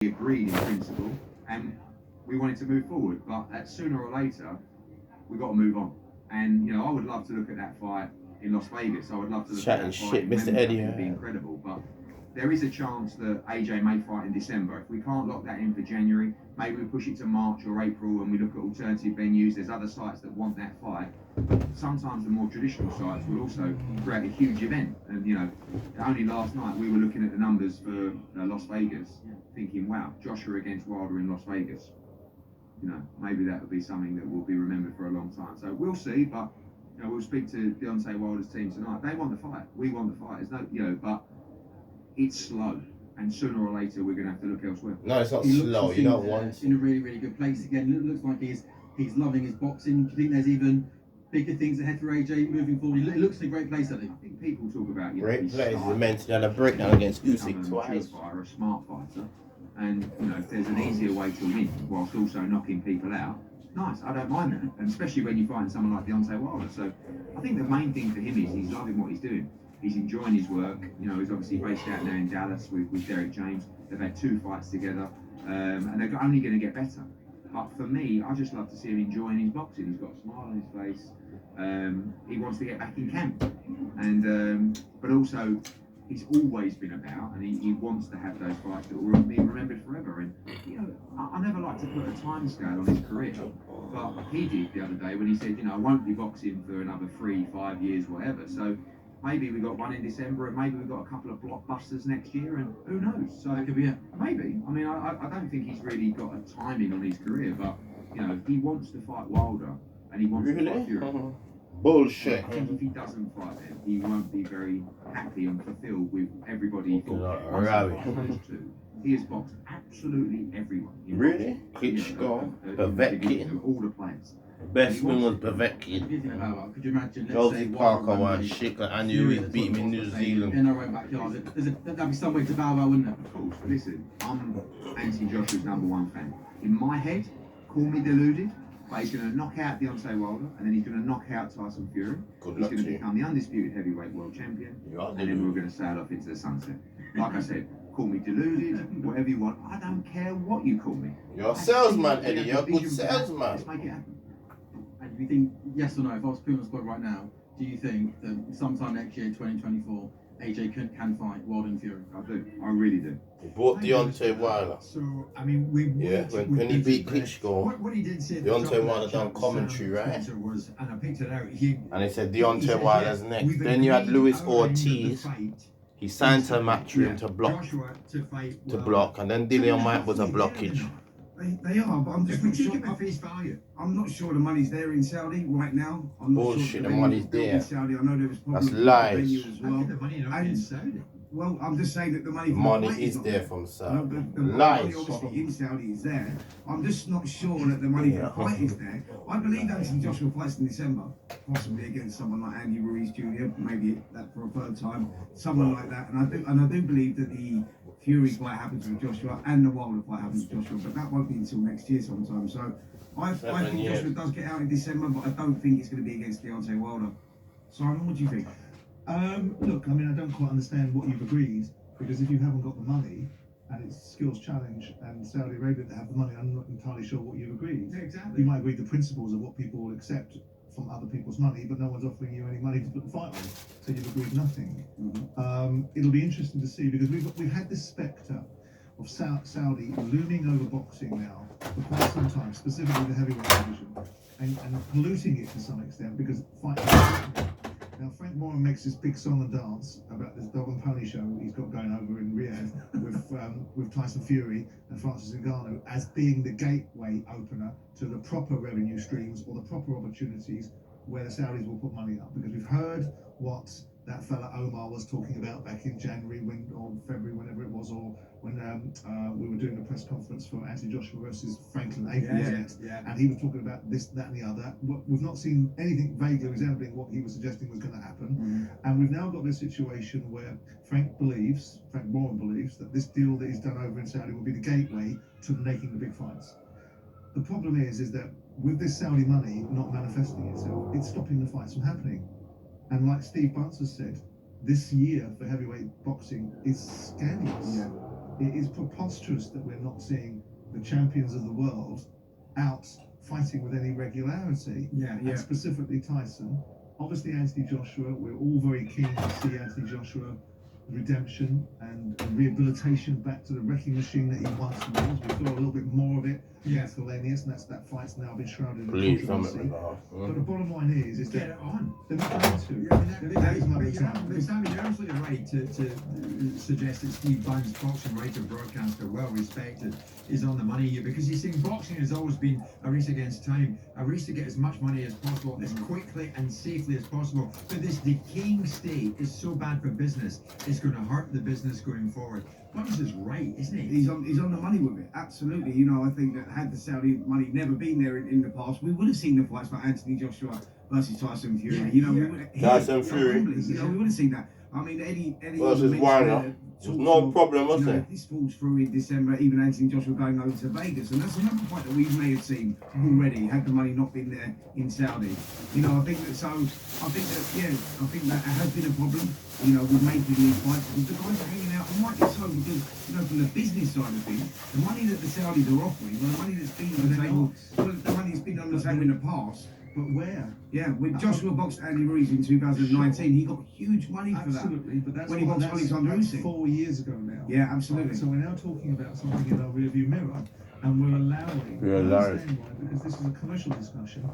agreed in principle, and we wanted to move forward. But sooner or later, we got to move on. And you know, I would love to look at that fight in Las Vegas. I would love to look at that fight in Wembley. It would be incredible. But there is a chance that AJ may fight in December. If we can't lock that in for January, maybe we push it to March or April and we look at alternative venues. There's other sites that want that fight. But sometimes the more traditional sites will also create a huge event. And you know, only last night we were looking at the numbers for Las Vegas, thinking, wow, Joshua against Wilder in Las Vegas. You know, maybe that would be something that will be remembered for a long time. So we'll see, but you know, we'll speak to Deontay Wilder's team tonight. They want the fight. We want the fight. There's no, you know, but it's slow, and sooner or later we're going to have to look elsewhere. No, it's not slow. You don't want. In a really, really good place again. It looks like he's loving his boxing. Do you think there's even bigger things ahead for AJ moving forward? It looks in a great place, I think. I think people talk about great place. He mentioned had a breakdown against Usyk twice. A smart fighter. And you know, if there's an easier way to win whilst also knocking people out, nice. I don't mind that, and especially when you find someone like Deontay Wilder. So I think the main thing for him is he's loving what he's doing. He's enjoying his work. You know, he's obviously based out now in Dallas with Derek James. They've had 2 fights together, and they're only going to get better. But for me, I just love to see him enjoying his boxing. He's got a smile on his face. He wants to get back in camp, and but also, he's always been about, and he wants to have those fights that will be remembered forever. And you know, I never like to put a time scale on his career, but he did the other day when he said, you know, I won't be boxing for another 3-5 years, whatever. So maybe we got one in December, and maybe we got a couple of blockbusters next year, and who knows? So it could be maybe. I mean, I don't think he's really got a timing on his career, but you know, he wants to fight Wilder, and he wants to fight Fury. Bullshit. I think if he doesn't fight them, he won't be very happy and fulfilled with everybody he fought. He has boxed absolutely everyone. Really? Klitschko, Povetkin. All the players. Best win was Povetkin. Could you imagine? Josie Parker won shit like I knew he'd beat him in New Zealand. In our own backyard. That'd be some way to bow out, wouldn't it? Of course. Listen, I'm Joshua's #1 fan. In my head, call me deluded, but he's going to knock out Deontay Wilder, and then he's going to knock out Tyson Fury. He's going to become the undisputed heavyweight world champion, and then we're going to sail off into the sunset. Like I said, call me deluded, whatever you want. I don't care what you call me. You're a salesman, Eddie. You're a good salesman. Let's make it happen. And do you think, yes or no, if I was putting on the spot right now, do you think that sometime next year, 2024, AJ can fight Wilder and Fury? I do. I really do. He bought Deontay Wilder. So, I mean, when he beat Klitschko, what he did say Deontay Wilder done commentary, right? Was, and I picked it out. And he said Deontay Wilder's next. Then you had Luis Ortiz. He signed to match him to block, and then Dillian White was a blockage. They are, but I'm just not sure at face value. I'm not sure the money's there in Saudi right now. I'm not Bullshit, sure the money's there. In Saudi. I know there was problems That's lies. With the venue as well. The money not in Saudi. Well, I'm just saying that the money. Money is there from Saudi. The Lies. money obviously in Saudi is there. I'm just not sure that the money for the fight is there. I believe Anthony Joshua fights in December, possibly against someone like Andy Ruiz Jr. Maybe that for a third time, someone like that. And I do believe that the Fury fight happens with Joshua and the Wilder fight happens with Joshua, but that won't be until next year sometime. So I think Joshua does get out in December, but I don't think it's going to be against Deontay Wilder. Simon, what do you think? Look, I mean, I don't quite understand what you've agreed, because if you haven't got the money and it's skills challenge and Saudi Arabia that have the money, I'm not entirely sure what you've agreed. Yeah, exactly. You might agree the principles of what people will accept from other people's money, but no one's offering you any money to put the fight on, so you've agreed nothing. It'll be interesting to see, because we've had this spectre of Saudi looming over boxing now for quite some time, specifically the heavyweight division, and polluting it to some extent, because fighting. Now, Frank Warren makes this big song and dance about this dog and pony show he's got going over in Riyadh with Tyson Fury and Francis Ngannou as being the gateway opener to the proper revenue streams or the proper opportunities where the Saudis will put money up. Because we've heard what that fella Omar was talking about back in January or February, whenever it was, or when we were doing a press conference for Anthony Joshua versus Franklin Avery, and he was talking about this, that, and the other. We've not seen anything vaguely resembling what he was suggesting was going to happen, and we've now got this situation where Frank Warren believes that this deal that he's done over in Saudi will be the gateway to making the big fights. The problem is that with this Saudi money not manifesting itself, it's stopping the fights from happening. And like Steve Bunce has said, this year for heavyweight boxing is scandalous. it is preposterous that we're not seeing the champions of the world out fighting with any regularity. Yeah, yeah. And specifically Tyson. Obviously, Anthony Joshua, we're all very keen to see Anthony Joshua redemption and rehabilitation back to the wrecking machine that he once was. We saw a little bit more of it against Hellenius, and that fight's now been shrouded in Please, controversy. But the bottom line is Get that it on. they're not going to. Sammy, you're absolutely right to suggest that Steve Bunn's boxing writer, broadcaster, well respected, is on the money here, because he's saying boxing has always been a race against time, a race to get as much money as possible, as quickly and safely as possible. But this decaying state is so bad for business, it's going to hurt the business going forward. Buns is right, isn't he? He's on the money with it, absolutely. You know, I think that had the Saudi money never been there in the past, we would have seen the fights like Anthony Joshua versus Tyson Fury. Yeah, you know, yeah. we would have, Tyson Fury. You know, we would have seen that. I mean, Eddie Versus Wilder. There's no problem, was there? This falls through in December, even Anthony Joshua going over to Vegas, and that's another fight that we may have seen already had the money not been there in Saudi. You know, I think that has been a problem. You know, with making these fights, because the guys are hanging out, and rightly so, because, you know, from the business side of things, the money that the Saudis are offering, or the money that's been on the table, the money that's been on the table in the past. But where? Yeah, with Joshua boxed Andy Ruiz in 2019, he got huge money for that. Absolutely, but that's When he boxed Alexander that's Usyk. 4 years ago now. Yeah, absolutely. So we're now talking about something in our rearview mirror, and we're allowing. We're I allowing. understand why, because this is a commercial discussion,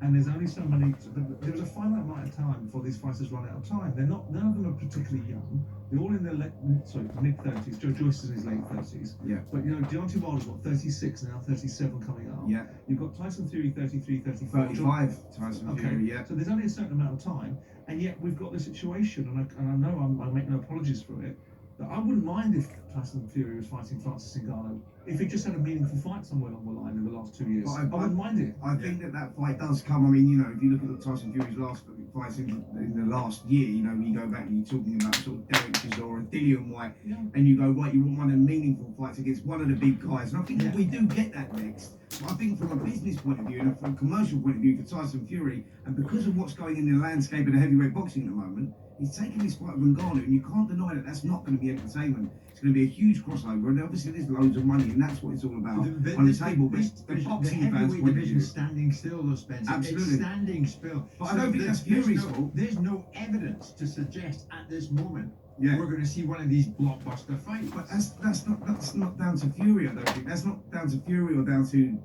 and there's only so many. There was a finite amount of time before these fighters run out of time. They're not. None of them are particularly young. They're all in their mid 30s. Joe Joyce is in his late 30s. Yeah. But you know, Deontay Wilder's what, 36 now, 37 coming up. Yeah. You've got Tyson Fury 33, 34. 35 Tyson Okay, Fury, yeah. so there's only a certain amount of time, and yet we've got this situation, and I know I make no apologies for it, but I wouldn't mind if Tyson Fury was fighting Francis Ngannou, if he just had a meaningful fight somewhere along the line in the last 2 years. I wouldn't mind it. I think that fight does come. I mean, you know, if you look at Tyson Fury's last fights in the last year, you know, you go back and you're talking about sort of Derek Chisora and Dillian White, and you go, right, you want one of the meaningful fights against one of the big guys. And I think that we do get that next. But I think from a business point of view and from a commercial point of view for Tyson Fury, and because of what's going in the landscape of the heavyweight boxing at the moment, he's taking this fight with Ngannou, and you can't deny that that's not going to be entertainment. It's going to be a huge crossover, and obviously there's loads of money, and that's what it's all about on the table. But the boxing fans' point of view, standing still, though, Spencer. Absolutely. It's standing still. But I don't think that's Fury's fault. There's no evidence to suggest at this moment Yeah. we're going to see one of these blockbuster fights. But that's not down to Fury. I don't think that's not down to Fury or down to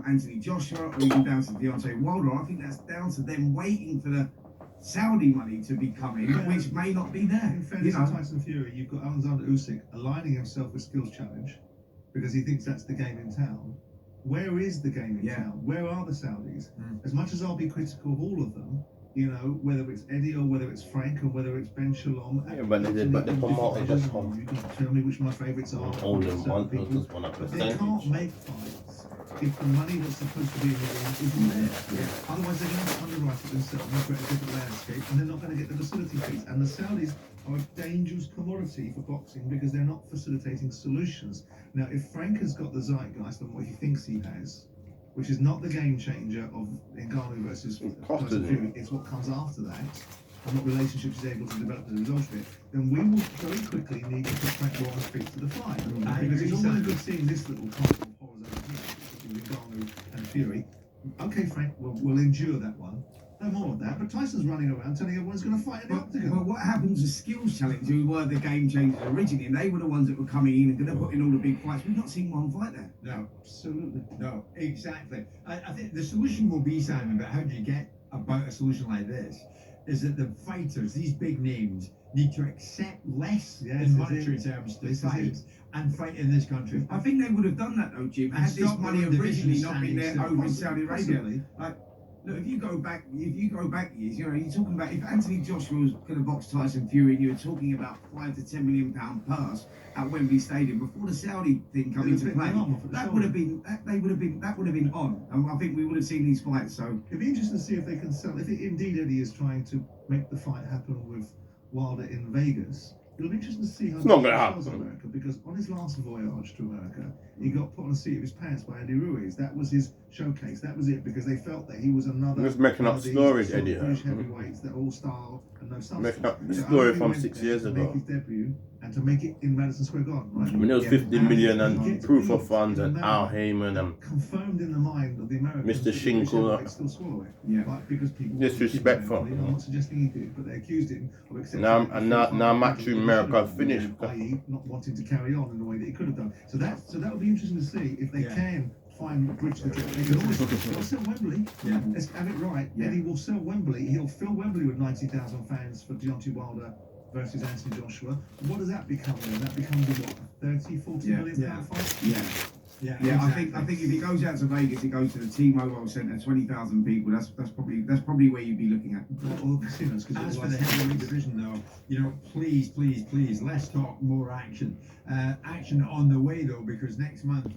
Anthony Joshua or even down to Deontay Wilder. I think that's down to them waiting for the Saudi money to be coming, which may not be there. In fairness to Tyson Fury, you've got Alexander Usyk aligning himself with Skills Challenge because he thinks that's the game in town. Where is the game in town? Where are the Saudis? As much as I'll be critical of all of them, you know, whether it's Eddie or whether it's Frank or whether it's Ben Shalom. Yeah, but the promoter just come. You can tell me which my favourites are. All them Certain one, people. just want a But they can't percentage. make fights if the money that's supposed to be in the ring isn't there. Otherwise, they're going to underwrite it themselves and create a different landscape, and they're not going to get the facility fees. And the Saudis are a dangerous commodity for boxing because they're not facilitating solutions. Now, if Frank has got the zeitgeist and what he thinks he has, which is not the game changer of Ngannou versus Tyson Fury, it's what comes after that, and what relationships he's able to develop as a result of it, then we will very quickly need to put Frank Warren's feet to the fire. Because it's all well and good seeing this little couple of horrors over here, between Ngannou and Fury. Okay, Frank, we'll endure that one. No more of that. But Tyson's running around telling everyone he's going to fight in the octagon. Well, what happens to Skills Challenge, who were the game changers originally, and they were the ones that were coming in and going to put in all the big fights. We've not seen one fight there. No, Absolutely. no, exactly. I think the solution will be, Simon, but how do you get about a solution like this? Is that the fighters, these big names, need to accept less in monetary terms to fight and fight in this country. I think they would have done that though, Jim. Had this money originally not been there over in Saudi Arabia. Like, look, if you go back years, you know, you're talking about if Anthony Joshua was going to box Tyson Fury, and you were talking about £5 to £10 million purse at Wembley Stadium before the Saudi thing come into play, that would have been on, and I think we would have seen these fights. So it'd be interesting to see if they can sell. If indeed Eddie is trying to make the fight happen with Wilder in Vegas, it'll be interesting to see how It's not gonna he sells happen. America, because on his last voyage to America, he got put on the seat of his pants by Andy Ruiz. That was his showcase. That was it, because they felt that he was another. Just making up one of these stories, sort of Eddie. British heavyweights that all style and and no substance. Making up the So story Obi from went 6 there years to ago. make his debut and to make it in Madison Square Garden, right? I mean, there was Yeah. 50 million and He gets proof of beat funds in and America. Al Heyman and Confirmed in the mind of the Americans. Mr. that British Shinkle. heavyweights still swallow it. Yeah. Right? Because people Disrespectful. You know, I'm not suggesting he did, but they accused him of accepting. Now- it and now- for now five Match titles in that he America shouldn't have finished. done, i.e. not wanting to carry on in the way that he could have done. So that would be interesting to see if they Yeah. can find bridge the gap. They can always they'll sell Wembley. Yeah. Let's have it right. Yeah. Eddie will sell Wembley. He'll fill Wembley with 90,000 fans for Deontay Wilder versus Anthony Joshua. What does that become then? That becomes a what? 30-40 Yeah. million Yeah. pound fight? Yeah. Yeah, Yeah, exactly. I think if it goes out to Vegas, it goes to the T-Mobile Center, 20,000 people. That's probably where you'd be looking at. Or casinos, because As for the heavyweight division, though, you know, please, please, please, let's talk more action. Action on the way, though, because next month.